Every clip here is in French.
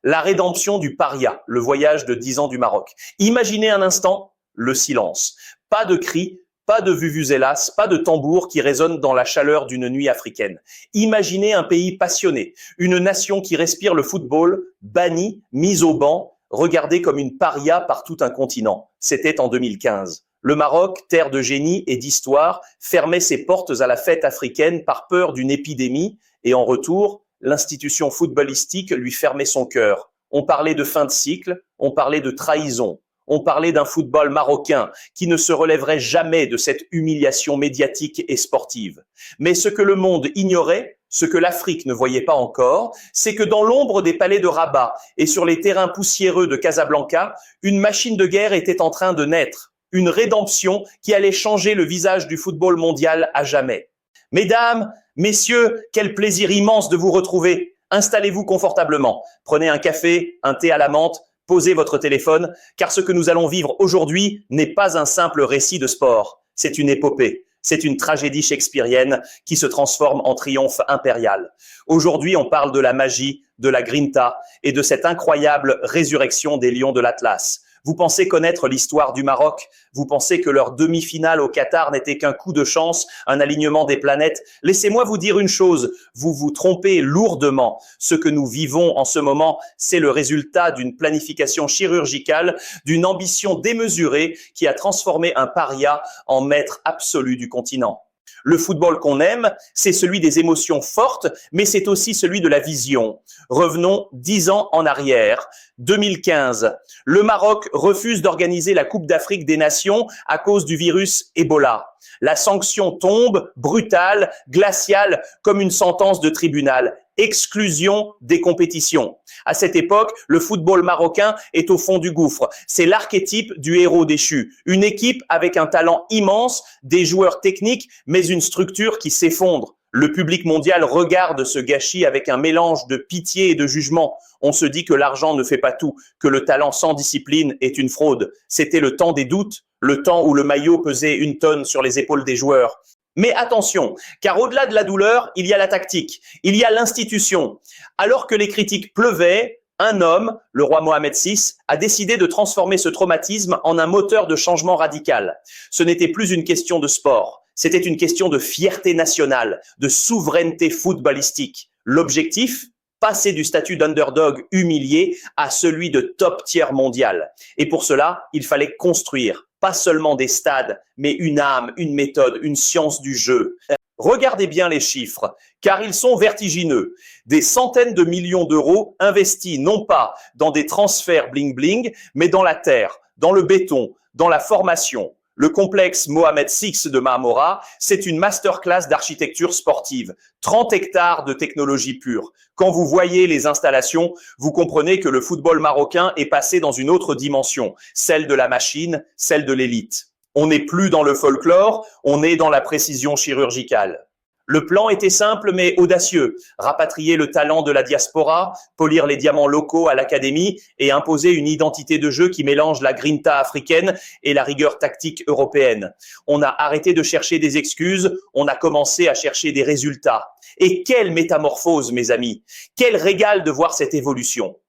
La rédemption du paria, le voyage de 10 ans du Maroc. Imaginez un instant le silence. Pas de cris, pas de vuvuzelas, pas de tambour qui résonnent dans la chaleur d'une nuit africaine. Imaginez un pays passionné, une nation qui respire le football, bannie, mise au banc, regardée comme une paria par tout un continent. C'était en 2015. Le Maroc, terre de génie et d'histoire, fermait ses portes à la fête africaine par peur d'une épidémie et en retour, l'institution footballistique lui fermait son cœur. On parlait de fin de cycle, on parlait de trahison, on parlait d'un football marocain qui ne se relèverait jamais de cette humiliation médiatique et sportive. Mais ce que le monde ignorait, ce que l'Afrique ne voyait pas encore, c'est que dans l'ombre des palais de Rabat et sur les terrains poussiéreux de Casablanca, une machine de guerre était en train de naître. Une rédemption qui allait changer le visage du football mondial à jamais. Mesdames, messieurs, quel plaisir immense de vous retrouver. Installez-vous confortablement. Prenez un café, un thé à la menthe, posez votre téléphone, car ce que nous allons vivre aujourd'hui n'est pas un simple récit de sport. C'est une épopée. C'est une tragédie shakespearienne qui se transforme en triomphe impérial. Aujourd'hui, on parle de la magie, de la grinta et de cette incroyable résurrection des Lions de l'Atlas. Vous pensez connaître l'histoire du Maroc? Vous pensez que leur demi-finale au Qatar n'était qu'un coup de chance, un alignement des planètes? Laissez-moi vous dire une chose, vous vous trompez lourdement. Ce que nous vivons en ce moment, c'est le résultat d'une planification chirurgicale, d'une ambition démesurée qui a transformé un paria en maître absolu du continent. Le football qu'on aime, c'est celui des émotions fortes, mais c'est aussi celui de la vision. Revenons 10 ans en arrière. 2015, le Maroc refuse d'organiser la Coupe d'Afrique des Nations à cause du virus Ebola. La sanction tombe, brutale, glaciale, comme une sentence de tribunal. Exclusion des compétitions. À cette époque, le football marocain est au fond du gouffre. C'est l'archétype du héros déchu. Une équipe avec un talent immense, des joueurs techniques, mais une structure qui s'effondre. Le public mondial regarde ce gâchis avec un mélange de pitié et de jugement. On se dit que l'argent ne fait pas tout, que le talent sans discipline est une fraude. C'était le temps des doutes, le temps où le maillot pesait 1 tonne sur les épaules des joueurs. Mais attention, car au-delà de la douleur, il y a la tactique, il y a l'institution. Alors que les critiques pleuvaient, un homme, le roi Mohamed VI, a décidé de transformer ce traumatisme en un moteur de changement radical. Ce n'était plus une question de sport, c'était une question de fierté nationale, de souveraineté footballistique. L'objectif ? Passer du statut d'underdog humilié à celui de top tier mondial. Et pour cela, il fallait construire. Pas seulement des stades, mais une âme, une méthode, une science du jeu. Regardez bien les chiffres, car ils sont vertigineux. Des centaines de millions d'euros investis non pas dans des transferts bling-bling, mais dans la terre, dans le béton, dans la formation. Le complexe Mohamed VI de Marmora, c'est une masterclass d'architecture sportive. 30 hectares de technologie pure. Quand vous voyez les installations, vous comprenez que le football marocain est passé dans une autre dimension, celle de la machine, celle de l'élite. On n'est plus dans le folklore, on est dans la précision chirurgicale. Le plan était simple mais audacieux. Rapatrier le talent de la diaspora, polir les diamants locaux à l'académie et imposer une identité de jeu qui mélange la grinta africaine et la rigueur tactique européenne. On a arrêté de chercher des excuses, on a commencé à chercher des résultats. Et quelle métamorphose, mes amis! Quel régal de voir cette évolution!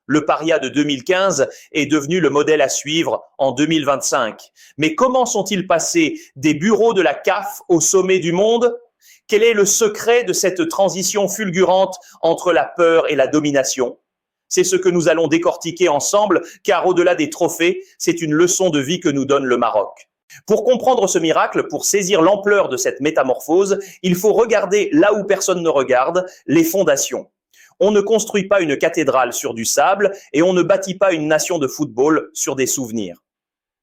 Le paria de 2015 est devenu le modèle à suivre en 2025. Mais comment sont-ils passés des bureaux de la CAF au sommet du monde ? Quel est le secret de cette transition fulgurante entre la peur et la domination? C'est ce que nous allons décortiquer ensemble, car au-delà des trophées, c'est une leçon de vie que nous donne le Maroc. Pour comprendre ce miracle, pour saisir l'ampleur de cette métamorphose, il faut regarder là où personne ne regarde, les fondations. On ne construit pas une cathédrale sur du sable et on ne bâtit pas une nation de football sur des souvenirs.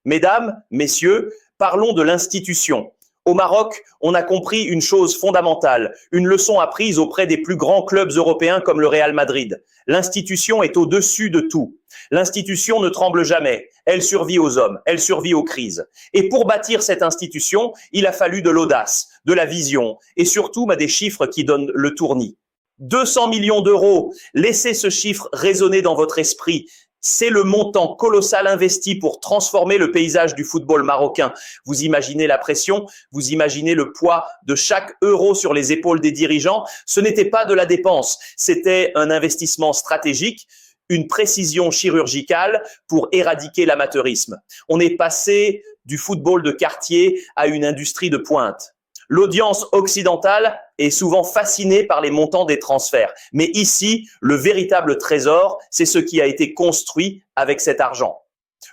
Mesdames, messieurs, parlons de l'institution. Au Maroc, on a compris une chose fondamentale, une leçon apprise auprès des plus grands clubs européens comme le Real Madrid. L'institution est au-dessus de tout. L'institution ne tremble jamais. Elle survit aux hommes, elle survit aux crises. Et pour bâtir cette institution, il a fallu de l'audace, de la vision et surtout des chiffres qui donnent le tournis. 200 millions d'euros, laissez ce chiffre résonner dans votre esprit. C'est le montant colossal investi pour transformer le paysage du football marocain. Vous imaginez la pression, vous imaginez le poids de chaque euro sur les épaules des dirigeants. Ce n'était pas de la dépense, c'était un investissement stratégique, une précision chirurgicale pour éradiquer l'amateurisme. On est passé du football de quartier à une industrie de pointe. L'audience occidentale est souvent fascinée par les montants des transferts. Mais ici, le véritable trésor, c'est ce qui a été construit avec cet argent.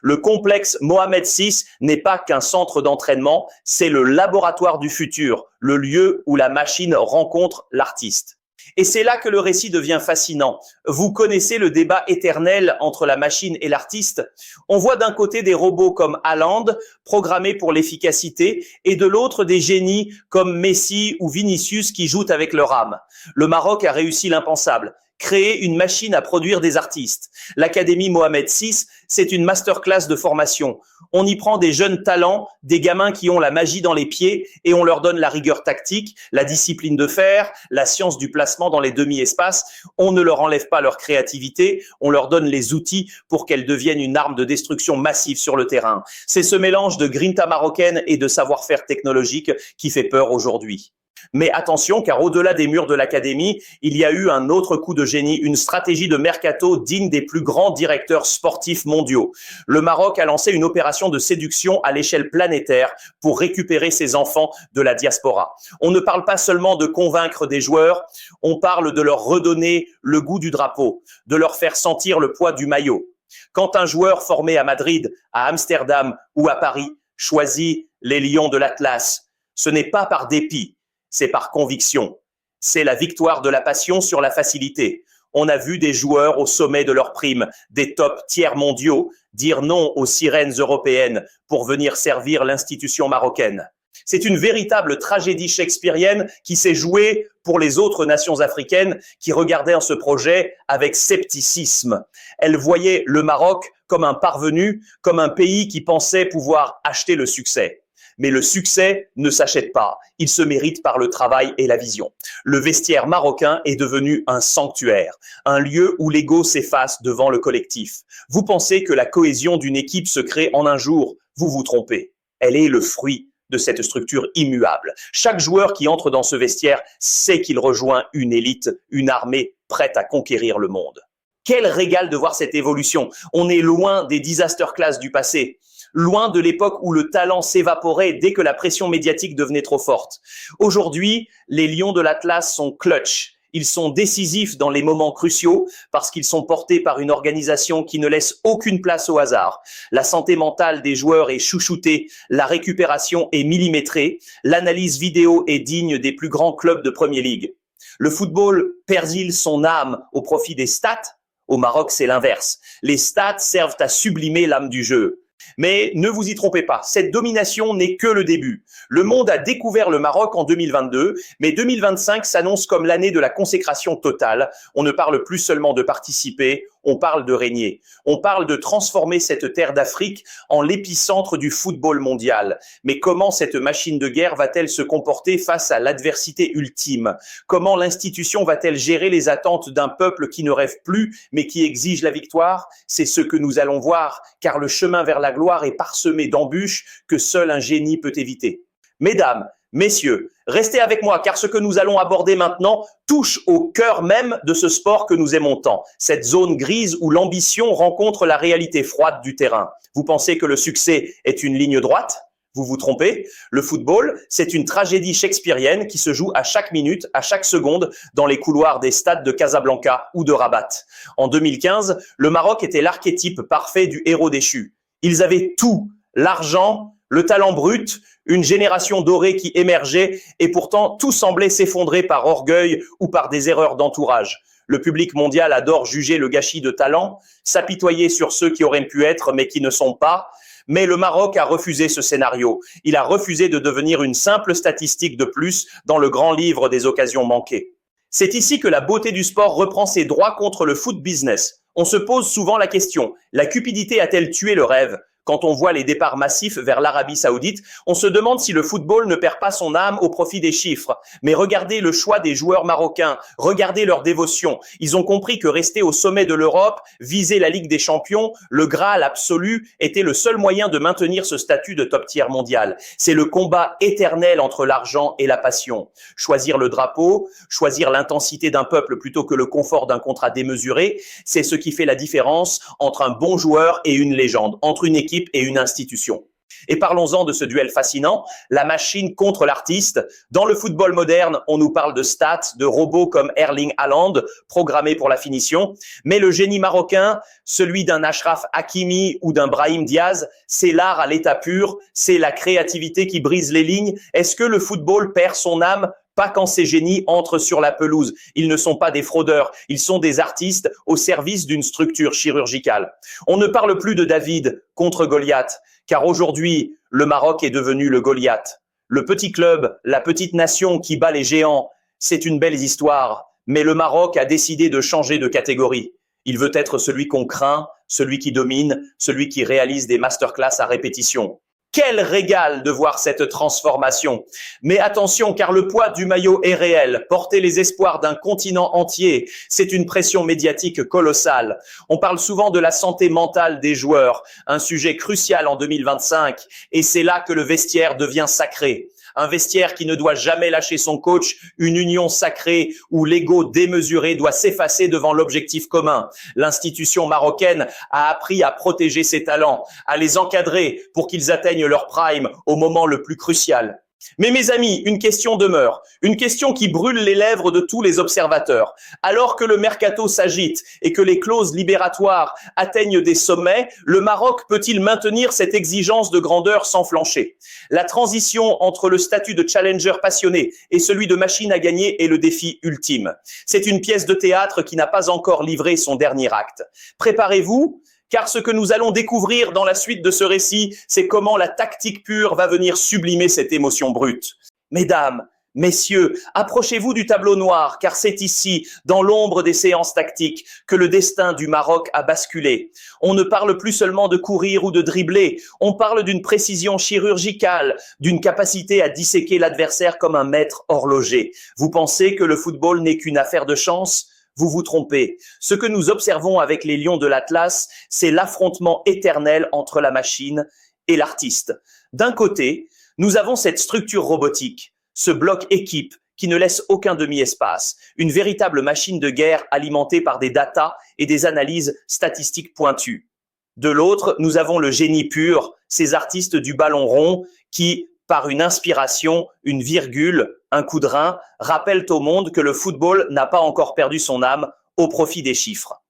Le complexe Mohamed VI n'est pas qu'un centre d'entraînement, c'est le laboratoire du futur, le lieu où la machine rencontre l'artiste. Et c'est là que le récit devient fascinant. Vous connaissez le débat éternel entre la machine et l'artiste. On voit d'un côté des robots comme Haaland, programmés pour l'efficacité, et de l'autre des génies comme Messi ou Vinicius qui jouent avec leur âme. Le Maroc a réussi l'impensable. Créer une machine à produire des artistes. L'Académie Mohamed VI, c'est une masterclass de formation. On y prend des jeunes talents, des gamins qui ont la magie dans les pieds et on leur donne la rigueur tactique, la discipline de fer, la science du placement dans les demi-espaces. On ne leur enlève pas leur créativité, on leur donne les outils pour qu'elles deviennent une arme de destruction massive sur le terrain. C'est ce mélange de grinta marocaine et de savoir-faire technologique qui fait peur aujourd'hui. Mais attention, car au-delà des murs de l'académie, il y a eu un autre coup de génie, une stratégie de mercato digne des plus grands directeurs sportifs mondiaux. Le Maroc a lancé une opération de séduction à l'échelle planétaire pour récupérer ses enfants de la diaspora. On ne parle pas seulement de convaincre des joueurs, on parle de leur redonner le goût du drapeau, de leur faire sentir le poids du maillot. Quand un joueur formé à Madrid, à Amsterdam ou à Paris choisit les Lions de l'Atlas, ce n'est pas par dépit. C'est par conviction. C'est la victoire de la passion sur la facilité. On a vu des joueurs au sommet de leur prime, des top tiers mondiaux, dire non aux sirènes européennes pour venir servir l'institution marocaine. C'est une véritable tragédie shakespearienne qui s'est jouée pour les autres nations africaines qui regardaient ce projet avec scepticisme. Elles voyaient le Maroc comme un parvenu, comme un pays qui pensait pouvoir acheter le succès. Mais le succès ne s'achète pas, il se mérite par le travail et la vision. Le vestiaire marocain est devenu un sanctuaire, un lieu où l'ego s'efface devant le collectif. Vous pensez que la cohésion d'une équipe se crée en un jour, vous vous trompez. Elle est le fruit de cette structure immuable. Chaque joueur qui entre dans ce vestiaire sait qu'il rejoint une élite, une armée prête à conquérir le monde. Quel régal de voir cette évolution. On est loin des disaster class du passé. Loin de l'époque où le talent s'évaporait dès que la pression médiatique devenait trop forte. Aujourd'hui, les Lions de l'Atlas sont clutch. Ils sont décisifs dans les moments cruciaux parce qu'ils sont portés par une organisation qui ne laisse aucune place au hasard. La santé mentale des joueurs est chouchoutée, la récupération est millimétrée, l'analyse vidéo est digne des plus grands clubs de Premier League. Le football perd-il son âme au profit des stats? Au Maroc, c'est l'inverse. Les stats servent à sublimer l'âme du jeu. Mais ne vous y trompez pas, cette domination n'est que le début. Le monde a découvert le Maroc en 2022, mais 2025 s'annonce comme l'année de la consécration totale. On ne parle plus seulement de participer, on parle de régner. On parle de transformer cette terre d'Afrique en l'épicentre du football mondial. Mais comment cette machine de guerre va-t-elle se comporter face à l'adversité ultime? Comment l'institution va-t-elle gérer les attentes d'un peuple qui ne rêve plus, mais qui exige la victoire? C'est ce que nous allons voir, car le chemin vers la gloire est parsemé d'embûches que seul un génie peut éviter. Mesdames, messieurs, restez avec moi car ce que nous allons aborder maintenant touche au cœur même de ce sport que nous aimons tant, cette zone grise où l'ambition rencontre la réalité froide du terrain. Vous pensez que le succès est une ligne droite? Vous vous trompez. Le football, c'est une tragédie shakespearienne qui se joue à chaque minute, à chaque seconde, dans les couloirs des stades de Casablanca ou de Rabat. En 2015, le Maroc était l'archétype parfait du héros déchu. Ils avaient tout, l'argent, le talent brut, une génération dorée qui émergeait et pourtant tout semblait s'effondrer par orgueil ou par des erreurs d'entourage. Le public mondial adore juger le gâchis de talent, s'apitoyer sur ceux qui auraient pu être mais qui ne sont pas. Mais le Maroc a refusé ce scénario. Il a refusé de devenir une simple statistique de plus dans le grand livre des occasions manquées. C'est ici que la beauté du sport reprend ses droits contre le foot business. On se pose souvent la question, la cupidité a-t-elle tué le rêve? Quand on voit les départs massifs vers l'Arabie Saoudite, on se demande si le football ne perd pas son âme au profit des chiffres. Mais regardez le choix des joueurs marocains, regardez leur dévotion. Ils ont compris que rester au sommet de l'Europe, viser la Ligue des Champions, le Graal absolu, était le seul moyen de maintenir ce statut de top tier mondial. C'est le combat éternel entre l'argent et la passion. Choisir le drapeau, choisir l'intensité d'un peuple plutôt que le confort d'un contrat démesuré, c'est ce qui fait la différence entre un bon joueur et une légende, entre une équipe et une institution. Et parlons-en de ce duel fascinant, la machine contre l'artiste. Dans le football moderne, on nous parle de stats, de robots comme Erling Haaland, programmés pour la finition. Mais le génie marocain, celui d'un Achraf Hakimi ou d'un Brahim Diaz, c'est l'art à l'état pur, c'est la créativité qui brise les lignes. Est-ce que le football perd son âme? Pas quand ces génies entrent sur la pelouse. Ils ne sont pas des fraudeurs, ils sont des artistes au service d'une structure chirurgicale. On ne parle plus de David contre Goliath, car aujourd'hui, le Maroc est devenu le Goliath. Le petit club, la petite nation qui bat les géants, c'est une belle histoire, mais le Maroc a décidé de changer de catégorie. Il veut être celui qu'on craint, celui qui domine, celui qui réalise des masterclass à répétition. Quel régal de voir cette transformation. Mais attention, car le poids du maillot est réel. Porter les espoirs d'un continent entier, c'est une pression médiatique colossale. On parle souvent de la santé mentale des joueurs, un sujet crucial en 2025, et c'est là que le vestiaire devient sacré. Un vestiaire qui ne doit jamais lâcher son coach, une union sacrée où l'ego démesuré doit s'effacer devant l'objectif commun. L'institution marocaine a appris à protéger ses talents, à les encadrer pour qu'ils atteignent leur prime au moment le plus crucial. Mais mes amis, une question demeure, une question qui brûle les lèvres de tous les observateurs. Alors que le mercato s'agite et que les clauses libératoires atteignent des sommets, le Maroc peut-il maintenir cette exigence de grandeur sans flancher? La transition entre le statut de challenger passionné et celui de machine à gagner est le défi ultime. C'est une pièce de théâtre qui n'a pas encore livré son dernier acte. Préparez-vous, car ce que nous allons découvrir dans la suite de ce récit, c'est comment la tactique pure va venir sublimer cette émotion brute. Mesdames, messieurs, approchez-vous du tableau noir, car c'est ici, dans l'ombre des séances tactiques, que le destin du Maroc a basculé. On ne parle plus seulement de courir ou de dribbler, on parle d'une précision chirurgicale, d'une capacité à disséquer l'adversaire comme un maître horloger. Vous pensez que le football n'est qu'une affaire de chance ? Vous vous trompez. Ce que nous observons avec les Lions de l'Atlas, c'est l'affrontement éternel entre la machine et l'artiste. D'un côté, nous avons cette structure robotique, ce bloc équipe qui ne laisse aucun demi-espace, une véritable machine de guerre alimentée par des datas et des analyses statistiques pointues. De l'autre, nous avons le génie pur, ces artistes du ballon rond qui, par une inspiration, une virgule, un coup de rein, rappellent au monde que le football n'a pas encore perdu son âme au profit des chiffres.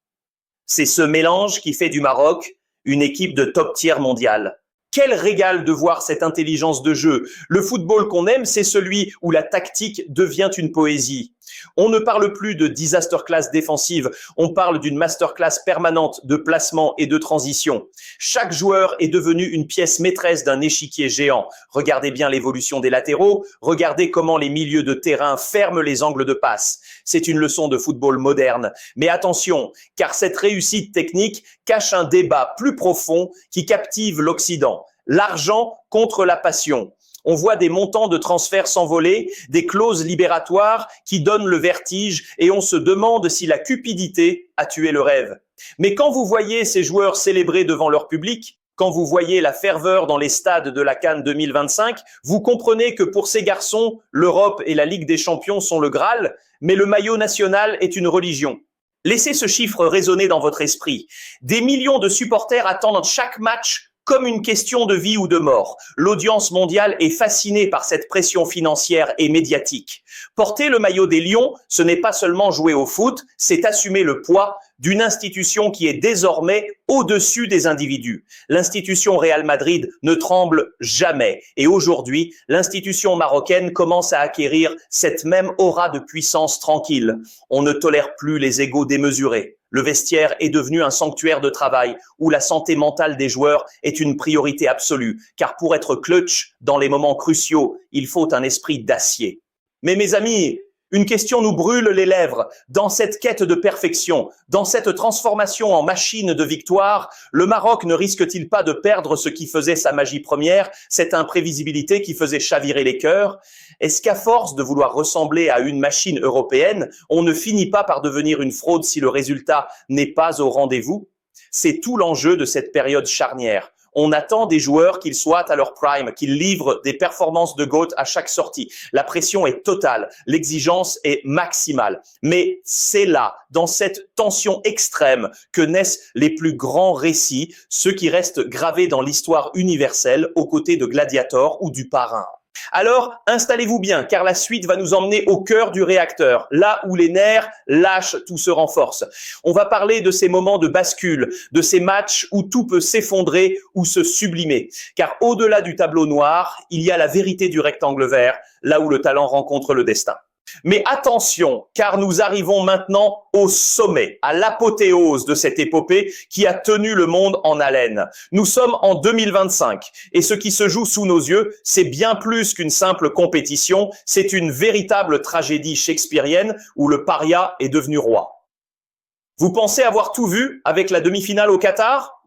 C'est ce mélange qui fait du Maroc une équipe de top tier mondiale. Quel régal de voir cette intelligence de jeu. Le football qu'on aime, c'est celui où la tactique devient une poésie. On ne parle plus de disaster class défensive, on parle d'une masterclass permanente de placement et de transition. Chaque joueur est devenu une pièce maîtresse d'un échiquier géant. Regardez bien l'évolution des latéraux, regardez comment les milieux de terrain ferment les angles de passe. C'est une leçon de football moderne. Mais attention, car cette réussite technique cache un débat plus profond qui captive l'Occident. L'argent contre la passion. On voit des montants de transferts s'envoler, des clauses libératoires qui donnent le vertige et on se demande si la cupidité a tué le rêve. Mais quand vous voyez ces joueurs célébrer devant leur public, quand vous voyez la ferveur dans les stades de la CAN 2025, vous comprenez que pour ces garçons, l'Europe et la Ligue des Champions sont le Graal, mais le maillot national est une religion. Laissez ce chiffre résonner dans votre esprit. Des millions de supporters attendent chaque match comme une question de vie ou de mort. L'audience mondiale est fascinée par cette pression financière et médiatique. Porter le maillot des Lions, ce n'est pas seulement jouer au foot, c'est assumer le poids d'une institution qui est désormais au-dessus des individus. L'institution Real Madrid ne tremble jamais. Et aujourd'hui, l'institution marocaine commence à acquérir cette même aura de puissance tranquille. On ne tolère plus les égos démesurés. Le vestiaire est devenu un sanctuaire de travail où la santé mentale des joueurs est une priorité absolue. Car pour être clutch dans les moments cruciaux, il faut un esprit d'acier. Mais mes amis, Une question nous brûle les lèvres. Dans cette quête de perfection, dans cette transformation en machine de victoire, le Maroc ne risque-t-il pas de perdre ce qui faisait sa magie première, cette imprévisibilité qui faisait chavirer les cœurs? Est-ce qu'à force de vouloir ressembler à une machine européenne, on ne finit pas par devenir une fraude si le résultat n'est pas au rendez-vous? C'est tout l'enjeu de cette période charnière. On attend des joueurs qu'ils soient à leur prime, qu'ils livrent des performances de GOAT à chaque sortie. La pression est totale, l'exigence est maximale. Mais c'est là, dans cette tension extrême, que naissent les plus grands récits, ceux qui restent gravés dans l'histoire universelle aux côtés de Gladiator ou du Parrain. Alors, installez-vous bien, car la suite va nous emmener au cœur du réacteur, là où les nerfs lâchent, tout se renforce. On va parler de ces moments de bascule, de ces matchs où tout peut s'effondrer ou se sublimer. Car au-delà du tableau noir, il y a la vérité du rectangle vert, là où le talent rencontre le destin. Mais attention, car nous arrivons maintenant au sommet, à l'apothéose de cette épopée qui a tenu le monde en haleine. Nous sommes en 2025 et ce qui se joue sous nos yeux, c'est bien plus qu'une simple compétition, c'est une véritable tragédie shakespearienne où le paria est devenu roi. Vous pensez avoir tout vu avec la demi-finale au Qatar ?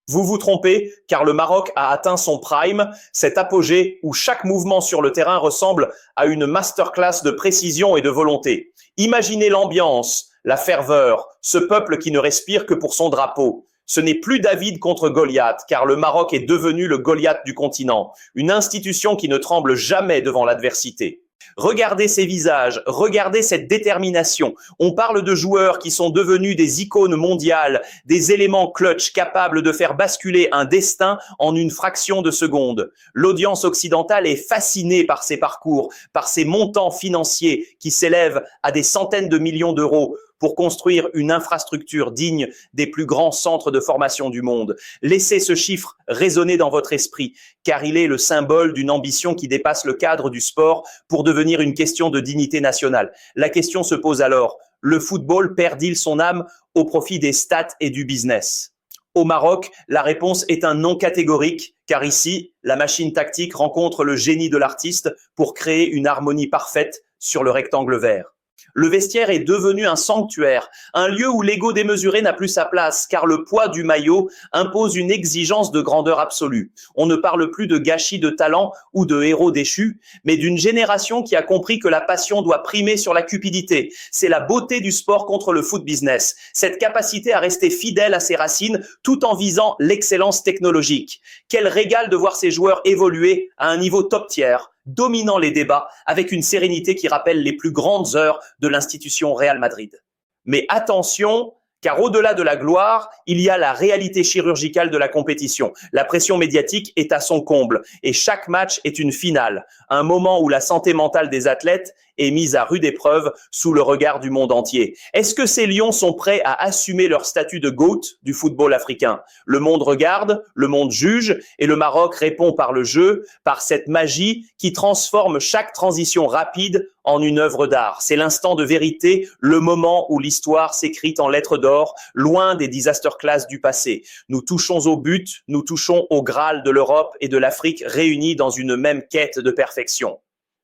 Vous vous trompez, car le Maroc a atteint son prime, cet apogée où chaque mouvement sur le terrain ressemble à une masterclass de précision et de volonté. Imaginez l'ambiance, la ferveur, ce peuple qui ne respire que pour son drapeau. Ce n'est plus David contre Goliath, car le Maroc est devenu le Goliath du continent, une institution qui ne tremble jamais devant l'adversité. Regardez ces visages, regardez cette détermination. On parle de joueurs qui sont devenus des icônes mondiales, des éléments clutch capables de faire basculer un destin en une fraction de seconde. L'audience occidentale est fascinée par ces parcours, par ces montants financiers qui s'élèvent à des centaines de millions d'euros pour construire une infrastructure digne des plus grands centres de formation du monde. Laissez ce chiffre résonner dans votre esprit, car il est le symbole d'une ambition qui dépasse le cadre du sport pour devenir une question de dignité nationale. La question se pose alors, le football perd-il son âme au profit des stats et du business ? Au Maroc, la réponse est un non catégorique, car ici, la machine tactique rencontre le génie de l'artiste pour créer une harmonie parfaite sur le rectangle vert. Le vestiaire est devenu un sanctuaire, un lieu où l'ego démesuré n'a plus sa place, car le poids du maillot impose une exigence de grandeur absolue. On ne parle plus de gâchis de talent ou de héros déchus, mais d'une génération qui a compris que la passion doit primer sur la cupidité. C'est la beauté du sport contre le foot business, cette capacité à rester fidèle à ses racines tout en visant l'excellence technologique. Quel régal de voir ces joueurs évoluer à un niveau top tiers, dominant les débats avec une sérénité qui rappelle les plus grandes heures de l'institution Real Madrid. Mais attention, car au-delà de la gloire, il y a la réalité chirurgicale de la compétition. La pression médiatique est à son comble et chaque match est une finale, un moment où la santé mentale des athlètes est mise à rude épreuve sous le regard du monde entier. Est-ce que ces lions sont prêts à assumer leur statut de GOAT du football africain? Le monde regarde, le monde juge et le Maroc répond par le jeu, par cette magie qui transforme chaque transition rapide en une œuvre d'art. C'est l'instant de vérité, le moment où l'histoire s'écrit en lettres d'or, loin des disaster class du passé. Nous touchons au but, nous touchons au Graal de l'Europe et de l'Afrique réunis dans une même quête de perfection.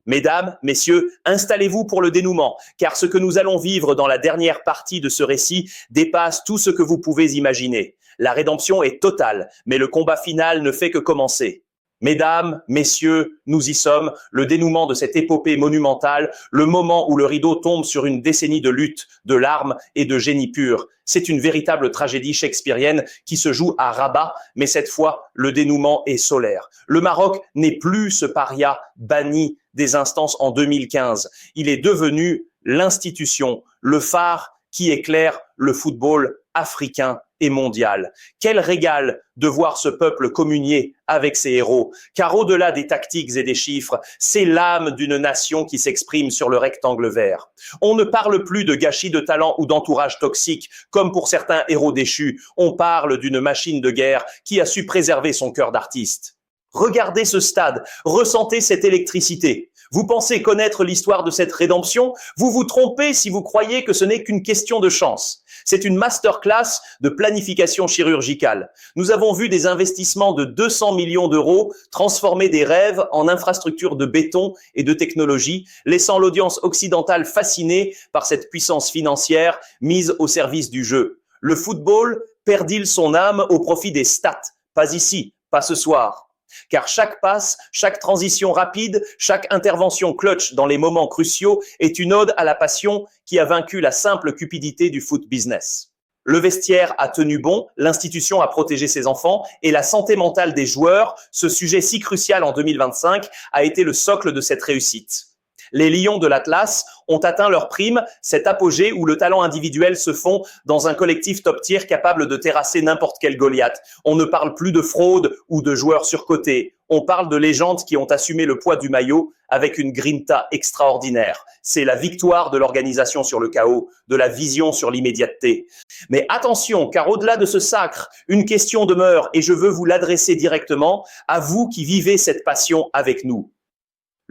Mesdames, messieurs, installez-vous pour le dénouement, car ce que nous allons vivre dans la dernière partie de ce récit dépasse tout ce que vous pouvez imaginer. La rédemption est totale, mais le combat final ne fait que commencer. Mesdames, messieurs, nous y sommes, le dénouement de cette épopée monumentale, le moment où le rideau tombe sur une décennie de lutte, de larmes et de génie pur. C'est une véritable tragédie shakespearienne qui se joue à Rabat, mais cette fois, le dénouement est solaire. Le Maroc n'est plus ce paria banni des instances en 2015. Il est devenu l'institution, le phare qui éclaire le football africain et mondial. Quel régal de voir ce peuple communier avec ses héros, car au-delà des tactiques et des chiffres, c'est l'âme d'une nation qui s'exprime sur le rectangle vert. On ne parle plus de gâchis de talent ou d'entourage toxique, comme pour certains héros déchus. On parle d'une machine de guerre qui a su préserver son cœur d'artiste. Regardez ce stade, ressentez cette électricité. Vous pensez connaître l'histoire de cette rédemption? Vous vous trompez si vous croyez que ce n'est qu'une question de chance. C'est une masterclass de planification chirurgicale. Nous avons vu des investissements de 200 millions d'euros transformer des rêves en infrastructures de béton et de technologie, laissant l'audience occidentale fascinée par cette puissance financière mise au service du jeu. Le football perd-il son âme au profit des stats? Pas ici, pas ce soir. Car chaque passe, chaque transition rapide, chaque intervention clutch dans les moments cruciaux est une ode à la passion qui a vaincu la simple cupidité du foot business. Le vestiaire a tenu bon, l'institution a protégé ses enfants et la santé mentale des joueurs, ce sujet si crucial en 2025, a été le socle de cette réussite. Les Lions de l'Atlas ont atteint leur prime, cet apogée où le talent individuel se fond dans un collectif top tier capable de terrasser n'importe quel Goliath. On ne parle plus de fraude ou de joueurs surcotés. On parle de légendes qui ont assumé le poids du maillot avec une grinta extraordinaire. C'est la victoire de l'organisation sur le chaos, de la vision sur l'immédiateté. Mais attention, car au-delà de ce sacre, une question demeure et je veux vous l'adresser directement à vous qui vivez cette passion avec nous.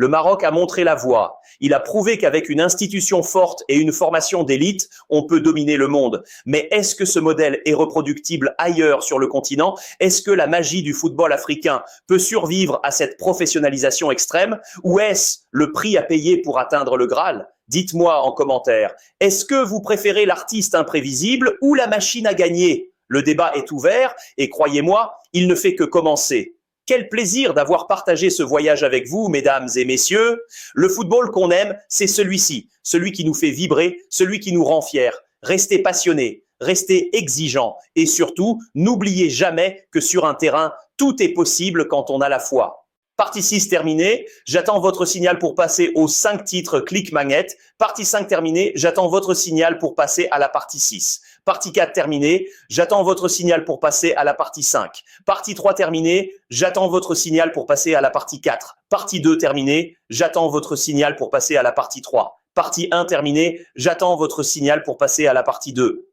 Le Maroc a montré la voie. Il a prouvé qu'avec une institution forte et une formation d'élite, on peut dominer le monde. Mais est-ce que ce modèle est reproductible ailleurs sur le continent? Est-ce que la magie du football africain peut survivre à cette professionnalisation extrême? Ou est-ce le prix à payer pour atteindre le Graal? Dites-moi en commentaire. Est-ce que vous préférez l'artiste imprévisible ou la machine à gagner? Le débat est ouvert et croyez-moi, il ne fait que commencer. Quel plaisir d'avoir partagé ce voyage avec vous, mesdames et messieurs. Le football qu'on aime, c'est celui-ci, celui qui nous fait vibrer, celui qui nous rend fiers. Restez passionnés, restez exigeants et surtout, n'oubliez jamais que sur un terrain, tout est possible quand on a la foi. Partie 6 terminée, j'attends votre signal pour passer aux 5 titres Click Magnet. Partie 5 terminée, j'attends votre signal pour passer à la partie 6. Partie 4 terminée, j'attends votre signal pour passer à la partie 5. Partie 3 terminée, j'attends votre signal pour passer à la partie 4. Partie 2 terminée, j'attends votre signal pour passer à la partie 3. Partie 1 terminée, j'attends votre signal pour passer à la partie 2.